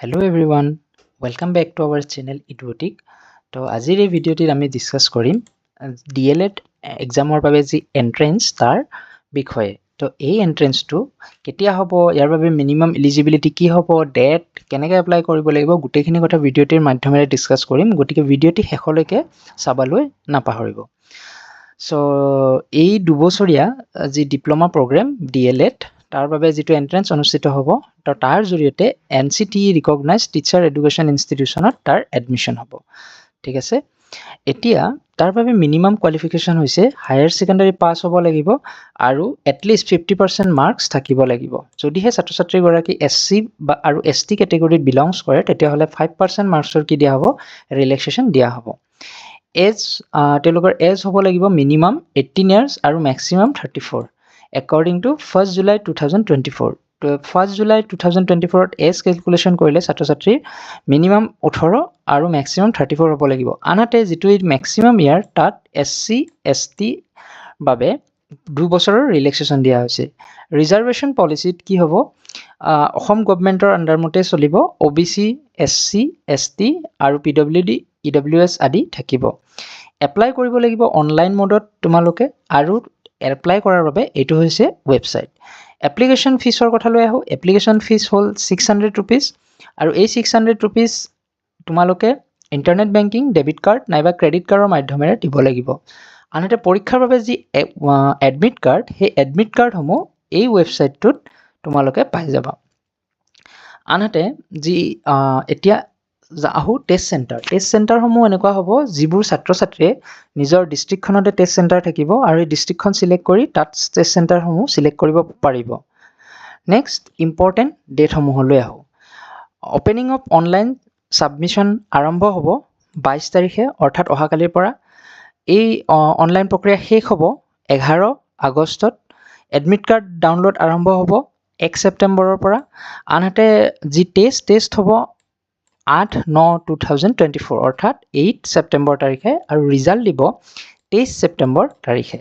Hello everyone, welcome back to our channel Eduotic. তো আজিৰ এই ভিডিঅ'টিত আমি ডিসকাস কৰিম DLED এক্সামৰ বাবে যি এন্ট্ৰেন্স তাৰ বিষয়ে। তো এই এন্ট্ৰেন্সটো কেতিয়া হ'ব, ইয়াৰ বাবে মিনিমাম এলিজিবিলিটি কি হ'ব, ডেট কেনেকৈ এপ্লাই কৰিব লাগিব, গোটেইখিনি কথা ভিডিঅ'টিৰ মাধ্যমেৰে ডিসকাস কৰিম। গতিকে ভিডিঅ'টি শেষলৈকে চাবলৈ নাপাহৰিব। সো এই দুবছৰীয়া যি ডিপ্লোমা প্ৰগ্ৰাম DLED তাৰ বাবে যেটো এন্ট্ৰেন্স অনুষ্ঠিত হ'ব, তো তাৰ জৰিয়তে NCTE ৰিকগনাইজড টিচাৰ এডুকেশ্যন ইনষ্টিটিউচনত তাৰ এডমিশ্যন হ'ব। ঠিক আছে, এতিয়া তাৰ বাবে মিনিমাম কোৱালিফিকেশ্যন হৈছে হায়াৰ ছেকেণ্ডাৰী পাছ হ'ব লাগিব আৰু এটলিষ্ট 50% মাৰ্কছ থাকিব লাগিব। যদিহে ছাত্ৰ ছাত্ৰীগৰাকী SC বা আৰু ST কেটেগৰীত বিলংছ কৰে তেতিয়াহ'লে 5% মাৰ্কছৰ কি দিয়া হ'ব, ৰিলেক্সেশ্যন দিয়া হ'ব। এজ তেওঁলোকৰ এজ হ'ব লাগিব মিনিমাম 18 ইয়াৰ্ছ আৰু maximum 34 according to 1st July 2024. তো 1st July 2024 এজ ক্যালকুলেশন কৰিলে ছাত্ৰ ছাত্ৰীৰ মিনিমাম 18 আৰু মেক্সিমাম 34 হ'ব লাগিব। আনহাতে যেটো মেক্সিমাম ইয়াৰ তাত SC ST বাবে 2 বছৰৰ ৰিলেক্সেশ্যন দিয়া হৈছে। ৰিজাৰ্ভেশ্যন পলিচিত কি হ'ব, অসম গভৰ্ণমেণ্টৰ আণ্ডাৰমতে চলিব OBC SC ST আৰু PWD EWS আদি থাকিব। এপ্লাই কৰিব লাগিব অনলাইন মোডত তোমালোকে, আৰু এপ্লাই কৰাৰ বাবে এইটো হৈছে ৱেবছাইট। এপ্লিকেশ্যন ফিছৰ কথা লৈ আহোঁ। এপ্লিকেশ্যন ফিছ হ'ল 600 rupees আৰু এই 600 rupees তোমালোকে ইণ্টাৰনেট বেংকিং, ডেবিট কাৰ্ড নাইবা ক্ৰেডিট কাৰ্ডৰ মাধ্যমেৰে দিব লাগিব। আনহাতে পৰীক্ষাৰ বাবে যি এডমিট কাৰ্ড, সেই এডমিট কাৰ্ডসমূহ এই ৱেবছাইটটোত তোমালোকে পাই যাবা। আনহাতে যি এতিয়া আহোঁ টেষ্ট চেণ্টাৰ। টেষ্ট চেণ্টাৰসমূহ এনেকুৱা হ'ব যিবোৰ ছাত্ৰ ছাত্ৰীয়ে নিজৰ ডিষ্ট্ৰিক্টখনতে টেষ্ট চেণ্টাৰ থাকিব আৰু এই ডিষ্ট্ৰিক্টখন সিলেক্ট কৰি তাত টেষ্ট চেণ্টাৰসমূহ সিলেক্ট কৰিব পাৰিব। নেক্সট ইম্পৰ্টেণ্ট ডেটসমূহলৈ আহোঁ। অপেনিং অফ অনলাইন ছাবমিশ্যন আৰম্ভ হ'ব 22 তাৰিখে, অৰ্থাৎ অহাকালিৰ পৰা। এই অনলাইন প্ৰক্ৰিয়া শেষ হ'ব 11 আগষ্টত। এডমিট কাৰ্ড ডাউনলোড আৰম্ভ হ'ব 1 ছেপ্টেম্বৰৰ পৰা। আনহাতে যি টেষ্ট হ'ব 8/9/2024 অৰ্থাৎ 8 ছেপ্টেম্বৰ তাৰিখে, আৰু ৰিজাল্ট দিব 23 ছেপ্টেম্বৰ তাৰিখে।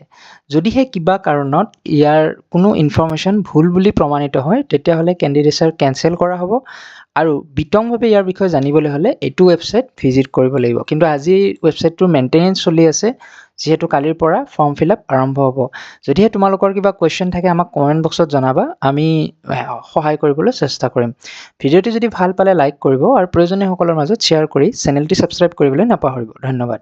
যদিহে কিবা কাৰণত ইয়াৰ কোনো ইনফৰমেশ্যন ভুল বুলি প্ৰমাণিত হয় তেতিয়াহ'লে কেণ্ডিডেটছৰ কেনচেল কৰা হ'ব, আৰু বিতংভাৱে ইয়াৰ বিষয়ে জানিবলৈ হ'লে এইটো ৱেবছাইট ভিজিট কৰিব লাগিব। কিন্তু আজি ৱেবছাইটটোৰ মেইনটেনেঞ্চ চলি আছে, যিহেতু কালিৰ পৰা ফৰ্ম ফিল আপ আৰম্ভ হ'ব। যদিহে তোমালোকৰ কিবা কুৱেশ্যন থাকে আমাক কমেণ্ট বক্সত জনাবা, আমি সহায় কৰিবলৈ চেষ্টা কৰিম। ভিডিঅ'টি যদি ভাল পালে লাইক কৰিব আৰু প্ৰয়োজনীয়সকলৰ মাজত শ্বেয়াৰ কৰি চেনেলটি ছাবস্ক্ৰাইব কৰিবলৈ নাপাহৰিব। ধন্যবাদ।